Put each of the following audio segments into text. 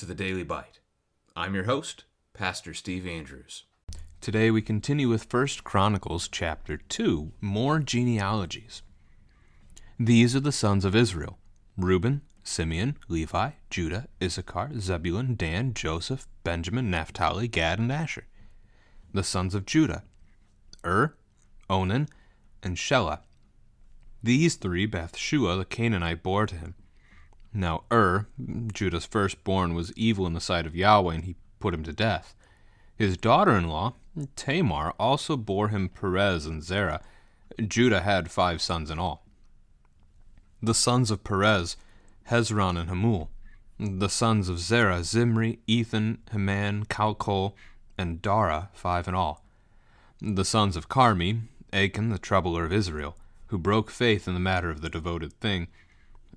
to the Daily Bite. I'm your host, Pastor Steve Andrews. Today we continue with 1 Chronicles chapter 2, more genealogies. These are the sons of Israel: Reuben, Simeon, Levi, Judah, Issachar, Zebulun, Dan, Joseph, Benjamin, Naphtali, Gad, and Asher. The sons of Judah: Onan, and Shelah. These three Bathshua the Canaanite bore to him. Now Judah's firstborn, was evil in the sight of Yahweh, and he put him to death. His daughter-in-law, Tamar, also bore him Perez and Zerah. Judah had 5 sons in all. The sons of Perez: Hezron and Hamul. The sons of Zerah: Zimri, Ethan, Heman, Calcol, and Dara, 5 in all. The sons of Carmi: Achan, the troubler of Israel, who broke faith in the matter of the devoted thing.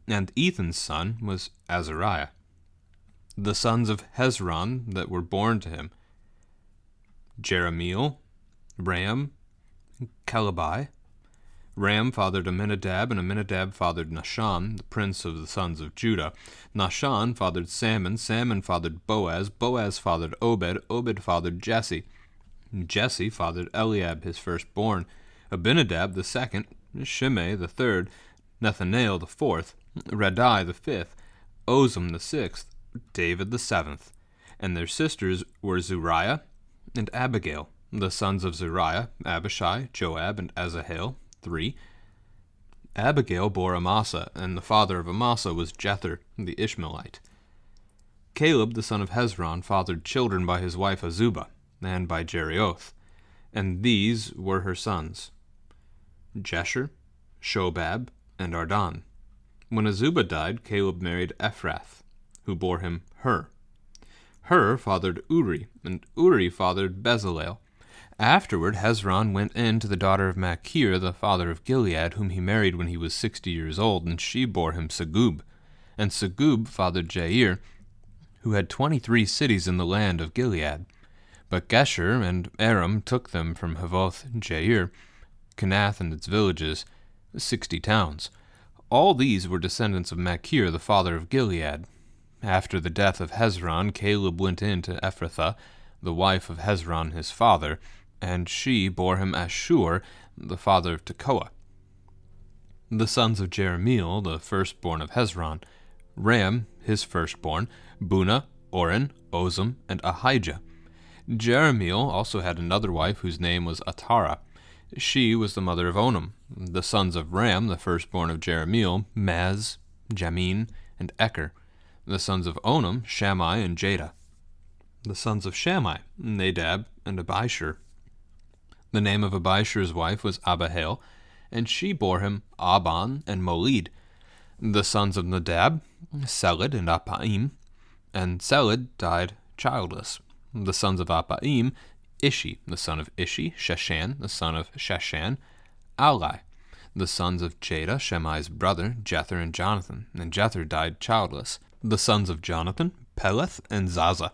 And Ethan's son was Azariah. The sons of Hezron that were born to him: Jerahmeel, Ram, Calebai. Ram fathered Amminadab, and Amminadab fathered Nahshon, the prince of the sons of Judah. Nahshon fathered Salmon, Salmon fathered Boaz, Boaz fathered Obed, Obed fathered Jesse. Jesse fathered Eliab, his firstborn, Abinadab the second, Shimei the third, Nethanel the fourth, Radai the fifth, Ozem the sixth, David the seventh. And their sisters were Zuriah and Abigail. The sons of Zuriah: Abishai, Joab, and Asahel, 3. Abigail bore Amasa, and the father of Amasa was Jether the Ishmaelite. Caleb the son of Hezron fathered children by his wife Azubah, and by Jerioth, and these were her sons: Jesher, Shobab, and Ardan. When Azubah died, Caleb married Ephrath, who bore him Hur. Hur fathered Uri, and Uri fathered Bezalel. Afterward Hezron went in to the daughter of Machir, the father of Gilead, whom he married when he was 60 years old, and she bore him Segub. And Segub fathered Jair, who had 23 cities in the land of Gilead. But Gesher and Aram took them from Havoth Jair, Kenath and its villages, 60 towns. All these were descendants of Machir, the father of Gilead. After the death of Hezron, Caleb went in to Ephrathah, the wife of Hezron his father, and she bore him Ashur, the father of Tekoa. The sons of Jerahmeel, the firstborn of Hezron: Ram, his firstborn, Bunah, Oren, Ozem, and Ahijah. Jerahmeel also had another wife whose name was Atara. She was the mother of Onam. The sons of Ram, the firstborn of Jerahmeel: Maz, Jamin, and Eker. The sons of Onam: Shammai and Jada. The sons of Shammai: Nadab and Abishur. The name of Abishur's wife was Abihail, and she bore him Aban and Molid. The sons of Nadab: Seled and Appaim, and Seled died childless. The sons of Appaim: Ishi, the son of Ishi; Sheshan, the son of Sheshan; Alai. The sons of Jada: Shemmai's brother, Jether and Jonathan, and Jether died childless. The sons of Jonathan: Peleth and Zaza.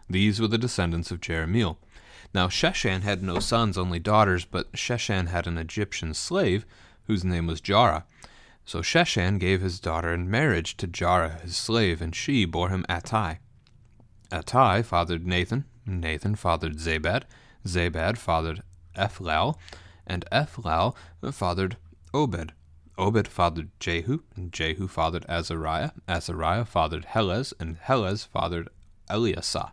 These were the descendants of Jerahmeel. Now Sheshan had no sons, only daughters, but Sheshan had an Egyptian slave, whose name was Jarah. So Sheshan gave his daughter in marriage to Jarah his slave, and she bore him Attai. Attai fathered Nathan, Nathan fathered Zabad, Zabad fathered Ephlal, and Ephlal fathered Obed. Obed fathered Jehu, and Jehu fathered Azariah. Azariah fathered Helez, and Helez fathered Eliasah.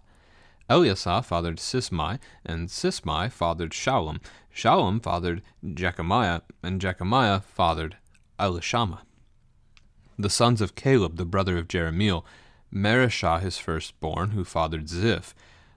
Eliasah fathered Sismai, and Sismai fathered Shallum. Shallum fathered Jechamiah, and Jechamiah fathered Elishama. The sons of Caleb, the brother of Jerahmeel: Marishah his firstborn, who fathered Ziph.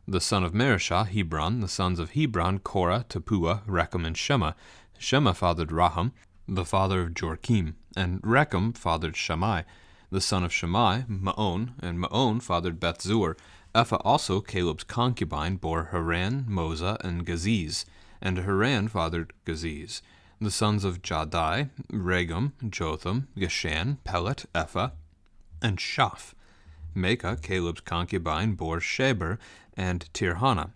The son of Marishah: Hebron. The sons of Hebron: Korah, Tapua, Rechem, and Shema. Shema fathered Raham, the father of Jorkim, and Rechem fathered Shammai. The son of Shammai: Maon, and Maon fathered Bethzur. Ephah also, Caleb's concubine, bore Haran, Moza, and Gaziz, and Haran fathered Gaziz. The sons of Jadai: Regem, Jotham, Geshan, Pelet, Ephah, and Shaph. Maacah, Caleb's concubine, bore Sheber and Tirhana.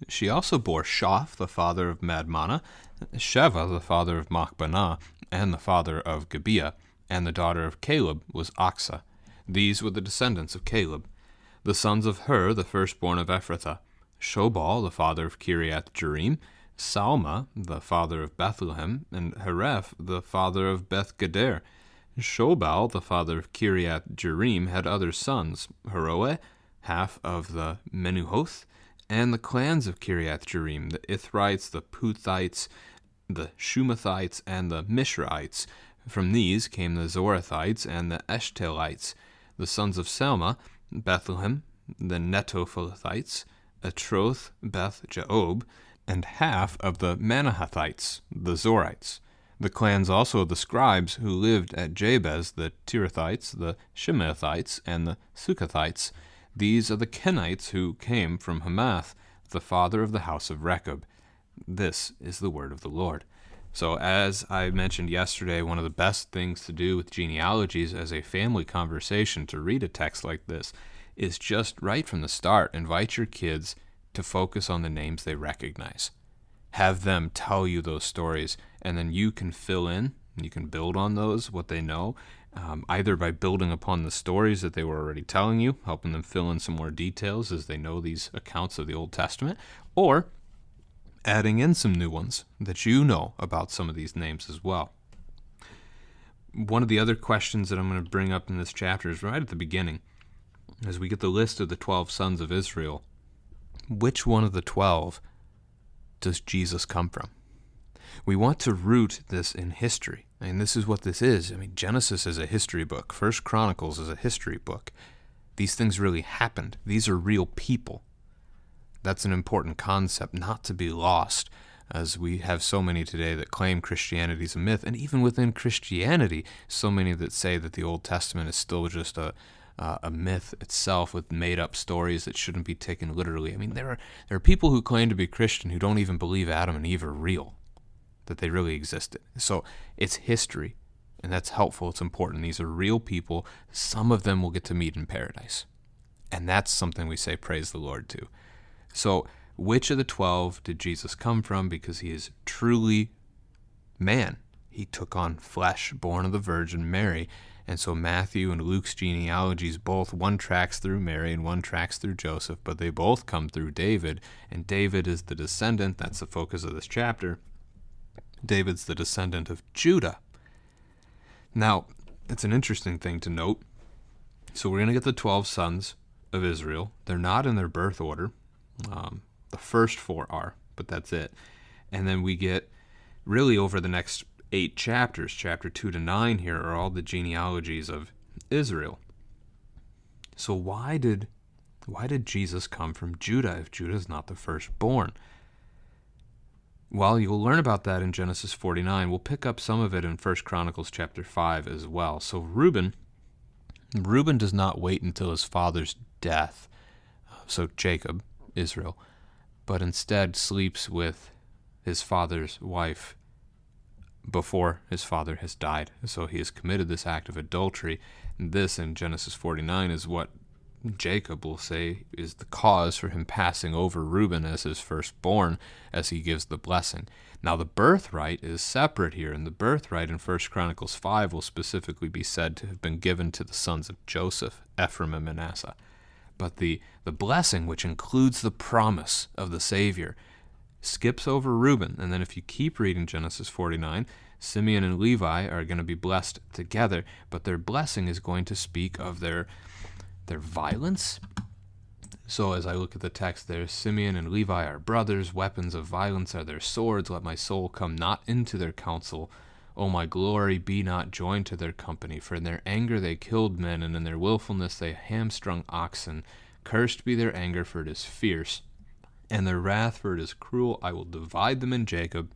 She also bore Shaph, the father of Madmannah, Sheva, the father of Machbanah, and the father of Gibeah, and the daughter of Caleb was Aksa. These were the descendants of Caleb. The sons of Hur, the firstborn of Ephrathah, Shobal, the father of Kiriath-jearim, Salma, the father of Bethlehem, and Hareph, the father of Beth-gader. Shobal, the father of Kiriath-jearim, had other sons, Haroeh, half of the Menuhoth, and the clans of Kiriath-jearim, the Ithrites, the Puthites, the Shumathites, and the Mishraites. From these came the Zorathites and the Eshtelites. The sons of Salma, Bethlehem, the Netophalathites, Atroth, Beth-jaob, and half of the Manahathites, the Zorites. The clans also of the scribes who lived at Jabez, the Tirathites, the Shimeathites, and the Sukathites. These are the Kenites who came from Hamath, the father of the house of Rechab. This is the word of the Lord. So as I mentioned yesterday, one of the best things to do with genealogies as a family conversation to read a text like this is just right from the start, invite your kids to focus on the names they recognize. Have them tell you those stories, and then you can fill in, you can build on those, what they know, either by building upon the stories that they were already telling you, helping them fill in some more details as they know these accounts of the Old Testament, or adding in some new ones that you know about some of these names as well. One of the other questions that I'm going to bring up in this chapter is right at the beginning. As we get the list of the 12 sons of Israel, which one of the 12 does Jesus come from? We want to root this in history. And this is what this is. I mean, Genesis is a history book. First Chronicles is a history book. These things really happened. These are real people. That's an important concept not to be lost, as we have so many today that claim Christianity is a myth. And even within Christianity, so many that say that the Old Testament is still just a myth itself with made-up stories that shouldn't be taken literally. I mean, there are people who claim to be Christian who don't even believe Adam and Eve are real, that they really existed. So it's history, and that's helpful. It's important. These are real people. Some of them will get to meet in paradise, and that's something we say praise the Lord to. So which of the 12 did Jesus come from? Because he is truly man. He took on flesh, born of the Virgin Mary. And so Matthew and Luke's genealogies both, one tracks through Mary and one tracks through Joseph, but they both come through David. And David is the descendant. That's the focus of this chapter. David's the descendant of Judah. Now, it's an interesting thing to note. So we're going to get the 12 sons of Israel. They're not in their birth order. The first 4 are, but that's it. And then we get, really over the next 8 chapters, chapter 2 to 9 here, are all the genealogies of Israel. So why did Jesus come from Judah if Judah is not the firstborn? Well, you'll learn about that in Genesis 49. We'll pick up some of it in 1 Chronicles chapter 5 as well. So Reuben does not wait until his father's death, so Jacob, Israel, but instead sleeps with his father's wife before his father has died. So he has committed this act of adultery. And this, in Genesis 49, is what Jacob will say is the cause for him passing over Reuben as his firstborn as he gives the blessing. Now the birthright is separate here, and the birthright in 1 Chronicles 5 will specifically be said to have been given to the sons of Joseph, Ephraim and Manasseh. But the blessing, which includes the promise of the Savior, skips over Reuben. And then if you keep reading Genesis 49, Simeon and Levi are going to be blessed together, but their blessing is going to speak of their violence. So as I look at the text there, Simeon and Levi are brothers, weapons of violence are their swords, let my soul come not into their counsel. O my glory, be not joined to their company. For in their anger they killed men, and in their willfulness they hamstrung oxen. Cursed be their anger, for it is fierce, and their wrath, for it is cruel. I will divide them in Jacob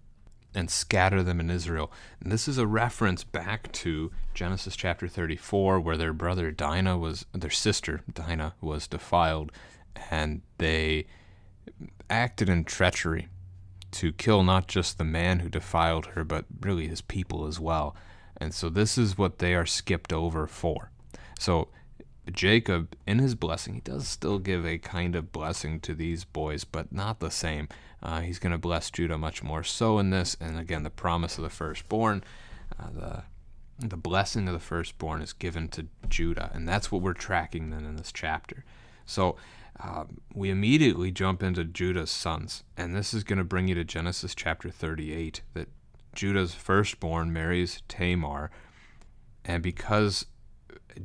and scatter them in Israel. And this is a reference back to Genesis chapter 34, where their sister Dinah was defiled, and they acted in treachery to kill not just the man who defiled her, but really his people as well. And so this is what they are skipped over for. So Jacob, in his blessing, he does still give a kind of blessing to these boys, but not the same. He's going to bless Judah much more so in this. And again, the promise of the firstborn, the blessing of the firstborn is given to Judah. And that's what we're tracking then in this chapter. So we immediately jump into Judah's sons, and this is going to bring you to Genesis chapter 38, that Judah's firstborn marries Tamar, and because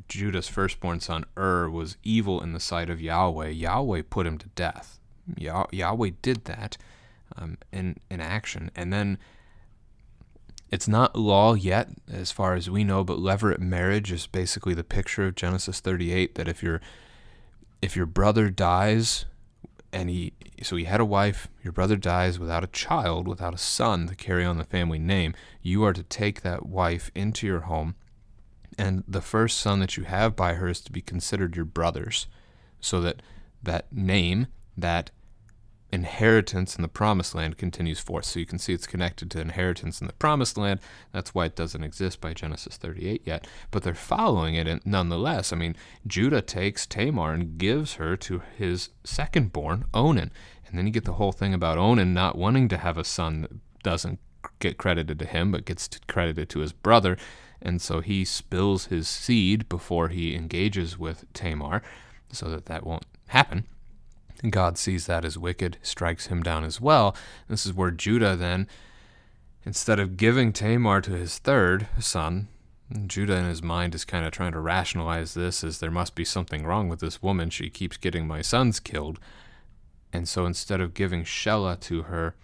Judah's firstborn son was evil in the sight of Yahweh, Yahweh put him to death. Yahweh did that in action. And then it's not law yet, as far as we know, but levirate marriage is basically the picture of Genesis 38, that if your brother dies, and he had a wife, your brother dies without a child, without a son to carry on the family name, you are to take that wife into your home, and the first son that you have by her is to be considered your brother's, so that that name, that inheritance in the promised land continues forth. So you can see it's connected to inheritance in the promised land. That's why it doesn't exist by Genesis 38 yet. But they're following it nonetheless. I mean, Judah takes Tamar and gives her to his second-born, Onan. And then you get the whole thing about Onan not wanting to have a son that doesn't get credited to him, but gets credited to his brother. And so he spills his seed before he engages with Tamar, so that won't happen. God sees that as wicked, strikes him down as well. This is where Judah then, instead of giving Tamar to his third son, Judah in his mind is kind of trying to rationalize this as there must be something wrong with this woman. She keeps getting my sons killed. And so instead of giving Shelah to her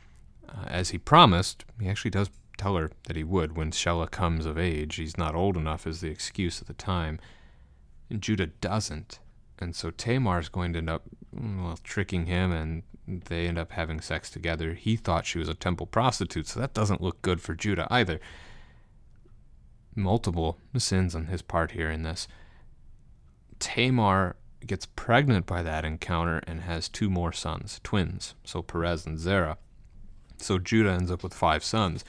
as he promised, he actually does tell her that he would when Shelah comes of age. He's not old enough as the excuse at the time. And Judah doesn't. And so Tamar's going to end up tricking him, and they end up having sex together. He thought she was a temple prostitute, so that doesn't look good for Judah either. Multiple sins on his part here in this. Tamar gets pregnant by that encounter and has 2 more sons, twins, so Perez and Zerah. So Judah ends up with 5 sons.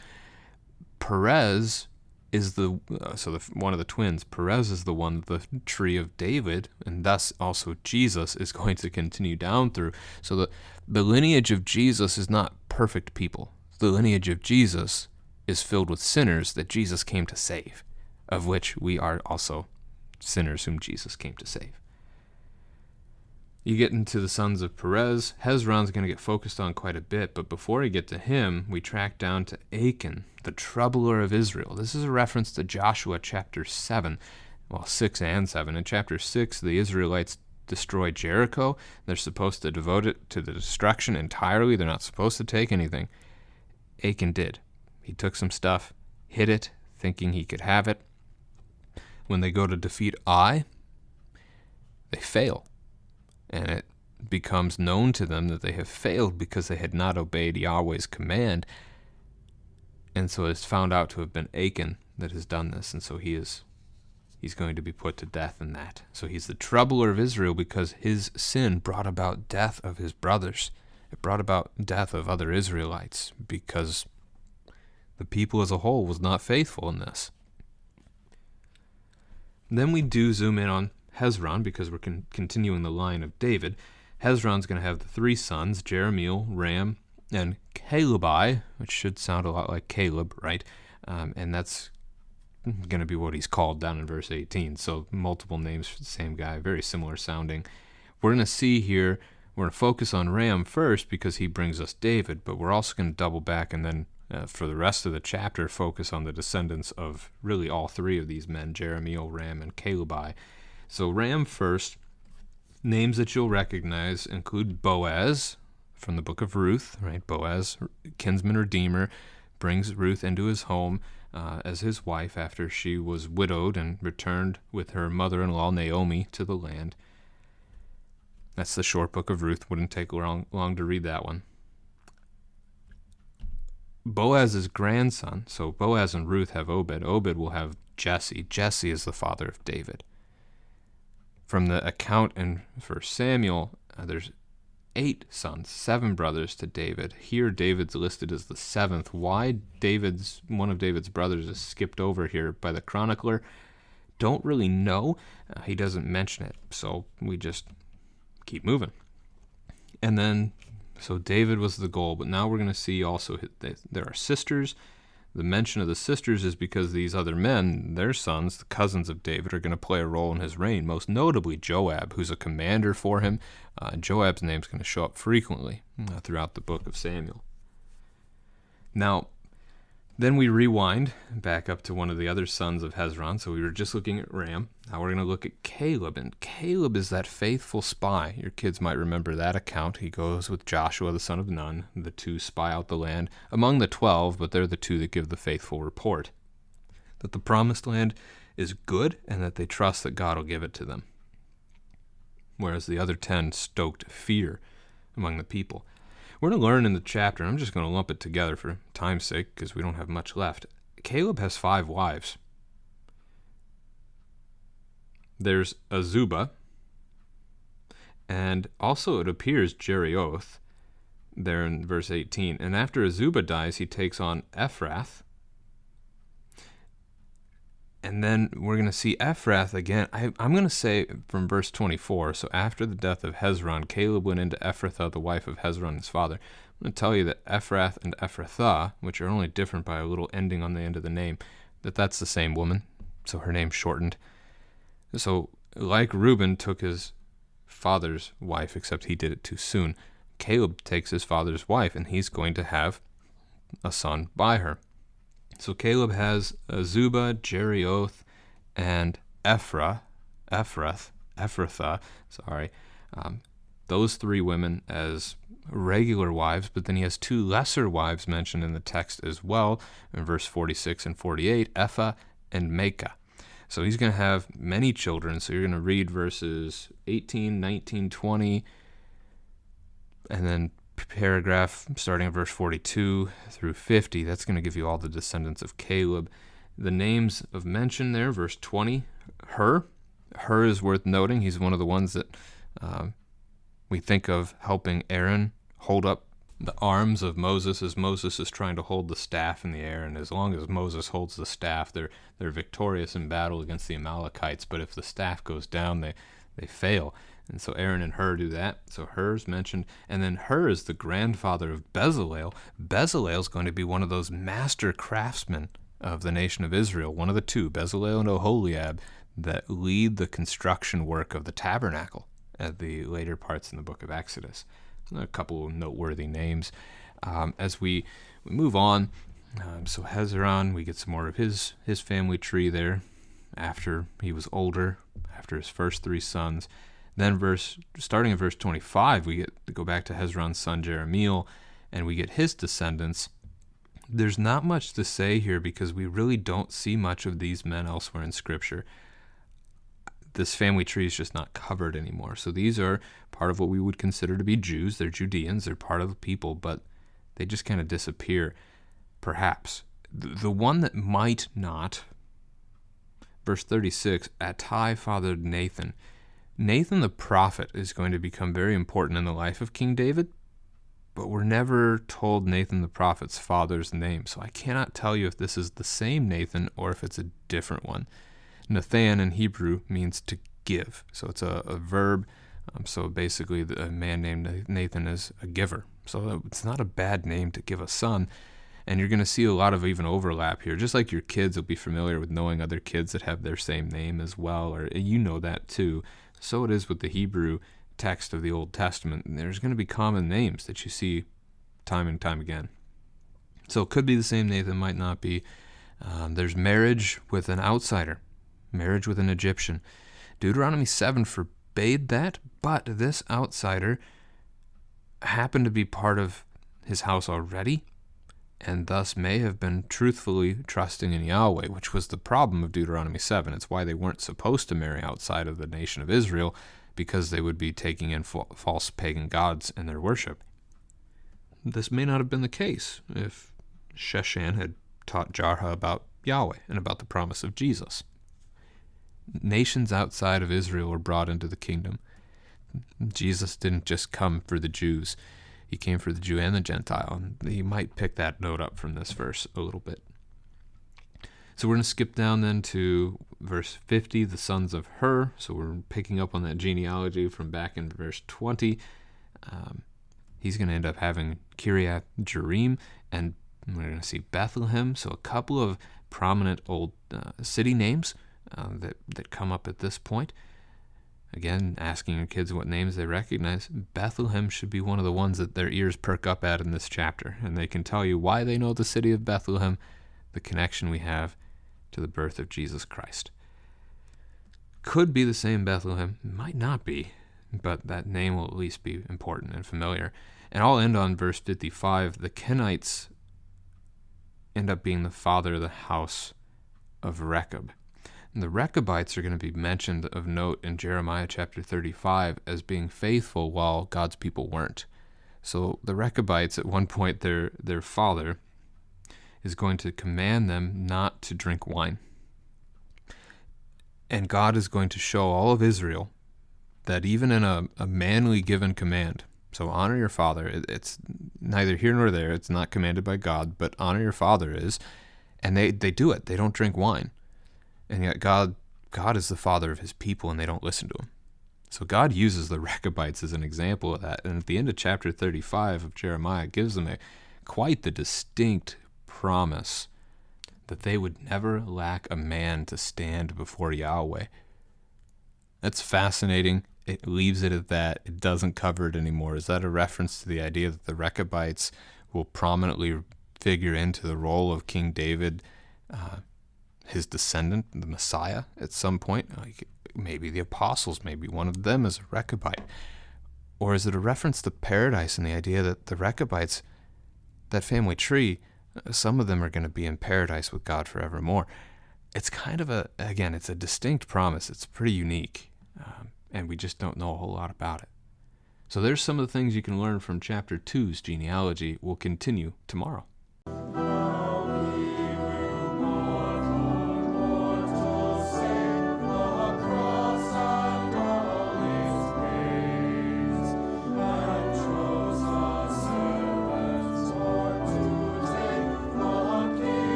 Perez is one of the twins. Perez is the one the tree of David, and thus also Jesus, is going to continue down through. So the lineage of Jesus is not perfect people. The lineage of Jesus is filled with sinners that Jesus came to save, of which we are also sinners whom Jesus came to save. You get into the sons of Perez. Hezron's going to get focused on quite a bit, but before we get to him, we track down to Achan, the troubler of Israel. This is a reference to Joshua chapter 7, 6 and 7. In chapter 6, the Israelites destroy Jericho. They're supposed to devote it to the destruction entirely. They're not supposed to take anything. Achan did. He took some stuff, hid it, thinking he could have it. When they go to defeat Ai, they fail. And it becomes known to them that they have failed because they had not obeyed Yahweh's command. And so it's found out to have been Achan that has done this. And so he's going to be put to death in that. So he's the troubler of Israel because his sin brought about death of his brothers. It brought about death of other Israelites because the people as a whole was not faithful in this. Then we do zoom in on Hezron, because we're continuing the line of David. Hezron's going to have the 3 sons, Jerahmeel, Ram, and Calebai, which should sound a lot like Caleb, right? And that's going to be what he's called down in verse 18. So multiple names for the same guy, very similar sounding. We're going to see here, we're going to focus on Ram first because he brings us David, but we're also going to double back and then for the rest of the chapter focus on the descendants of really all 3 of these men, Jerahmeel, Ram, and Calebai. So Ram first. Names that you'll recognize include Boaz from the book of Ruth, right? Boaz, kinsman redeemer, brings Ruth into his home as his wife after she was widowed and returned with her mother-in-law Naomi to the land. That's the short book of Ruth. Wouldn't take long to read that one. Boaz's grandson, so Boaz and Ruth have Obed. Obed will have Jesse. Jesse is the father of David. From the account in 1 Samuel, there's 8 sons, 7 brothers to David. Here David's listed as the 7th. Why one of David's brothers is skipped over here by the chronicler, don't really know. He doesn't mention it, so we just keep moving. And then, so David was the goal, but now we're going to see also that there are sisters. The mention of the sisters is because these other men, their sons, the cousins of David, are going to play a role in his reign, most notably Joab, who's a commander for him. Joab's name's going to show up frequently throughout the book of Samuel. Now, then we rewind back up to one of the other sons of Hezron. So we were just looking at Ram. Now we're going to look at Caleb. And Caleb is that faithful spy. Your kids might remember that account. He goes with Joshua, the son of Nun. The two spy out the land among the 12, but they're the two that give the faithful report that the promised land is good and that they trust that God will give it to them. Whereas the other 10 stoked fear among the people. We're going to learn in the chapter, I'm just going to lump it together for time's sake because we don't have much left. Caleb has 5 wives. There's Azubah, and also it appears Jerioth there in verse 18. And after Azubah dies, he takes on Ephrath. And then we're going to see Ephrath again. I'm going to say from verse 24, so after the death of Hezron, Caleb went into Ephrathah, the wife of Hezron, his father. I'm going to tell you that Ephrath and Ephrathah, which are only different by a little ending on the end of the name, that's the same woman, so her name's shortened. So like Reuben took his father's wife, except he did it too soon, Caleb takes his father's wife, and he's going to have a son by her. So Caleb has Azubah, Jerioth, and Ephrathah. Those 3 women as regular wives, but then he has 2 lesser wives mentioned in the text as well, in verse 46 and 48, Ephah and Maacah. So he's going to have many children. So you're going to read verses 18, 19, 20, and then paragraph starting at verse 42 through 50. That's going to give you all the descendants of Caleb. The names of mention there, verse 20, Hur. Hur is worth noting. He's one of the ones that we think of helping Aaron hold up the arms of Moses as Moses is trying to hold the staff in the air. And as long as Moses holds the staff, they're victorious in battle against the Amalekites. But if the staff goes down, they fail. And so Aaron and Hur do that. So Hur's mentioned. And then Hur is the grandfather of Bezalel. Bezalel is going to be one of those master craftsmen of the nation of Israel, one of the 2, Bezalel and Oholiab, that lead the construction work of the tabernacle at the later parts in the book of Exodus. A couple of noteworthy names. As we move on, so Hezron, we get some more of his family tree there after he was older, after his first 3 sons. Then starting in verse 25, we get to go back to Hezron's son Jerahmeel, and we get his descendants. There's not much to say here because we really don't see much of these men elsewhere in Scripture. This family tree is just not covered anymore. So these are part of what we would consider to be Jews. They're Judeans. They're part of the people, but they just kind of disappear, perhaps. The one that might not, verse 36, Attai fathered Nathan. Nathan the prophet is going to become very important in the life of King David, but we're never told Nathan the prophet's father's name. So I cannot tell you if this is the same Nathan or if it's a different one. Nathan in Hebrew means to give. So it's a verb. So basically a man named Nathan is a giver. So it's not a bad name to give a son. And you're going to see a lot of even overlap here. Just like your kids will be familiar with knowing other kids that have their same name as well, or you know that too. So it is with the Hebrew text of the Old Testament. There's going to be common names that you see time and time again. So it could be the same Nathan, might not be. There's marriage with an outsider. Marriage with an Egyptian. Deuteronomy 7 forbade that, but this outsider happened to be part of his house already, and thus may have been truthfully trusting in Yahweh, which was the problem of Deuteronomy 7. It's why they weren't supposed to marry outside of the nation of Israel, because they would be taking in false pagan gods in their worship. This may not have been the case if Sheshan had taught Jarha about Yahweh and about the promise of Jesus. Nations outside of Israel were brought into the kingdom. Jesus didn't just come for the Jews. He came for the Jew and the Gentile. And you might pick that note up from this verse a little bit. So we're going to skip down then to verse 50, the sons of Hur. So we're picking up on that genealogy from back in verse 20. He's going to end up having Kiriath Jearim, and We're going to see Bethlehem, so a couple of prominent old city names that come up at this point. Again, asking your kids what names they recognize. Bethlehem should be one of the ones that their ears perk up at in this chapter, and they can tell you why they know the city of Bethlehem, the connection we have to the birth of Jesus Christ. Could be the same Bethlehem, might not be, but that name will at least be important and familiar. And I'll end on verse 55. The Kenites end up being the father of the house of Rechab. And the Rechabites are going to be mentioned of note in Jeremiah chapter 35 as being faithful while God's people weren't. So the Rechabites, at one point, their father is going to command them not to drink wine. And God is going to show all of Israel that even in a manly given command, so honor your father, it's neither here nor there, it's not commanded by God, but honor your father is, and they do it. They don't drink wine. And yet God is the father of his people, and they don't listen to him. So God uses the Rechabites as an example of that. And at the end of chapter 35 of Jeremiah, it gives them quite the distinct promise that they would never lack a man to stand before Yahweh. That's fascinating. It leaves it at that. It doesn't cover it anymore. Is that a reference to the idea that the Rechabites will prominently figure into the role of King David, his descendant, the Messiah, at some point? Like maybe the apostles, maybe one of them is a Rechabite. Or is it a reference to paradise and the idea that the Rechabites, that family tree, some of them are going to be in paradise with God forevermore? It's kind of it's a distinct promise. It's pretty unique. And we just don't know a whole lot about it. So there's some of the things you can learn from chapter 2's genealogy. We'll continue tomorrow.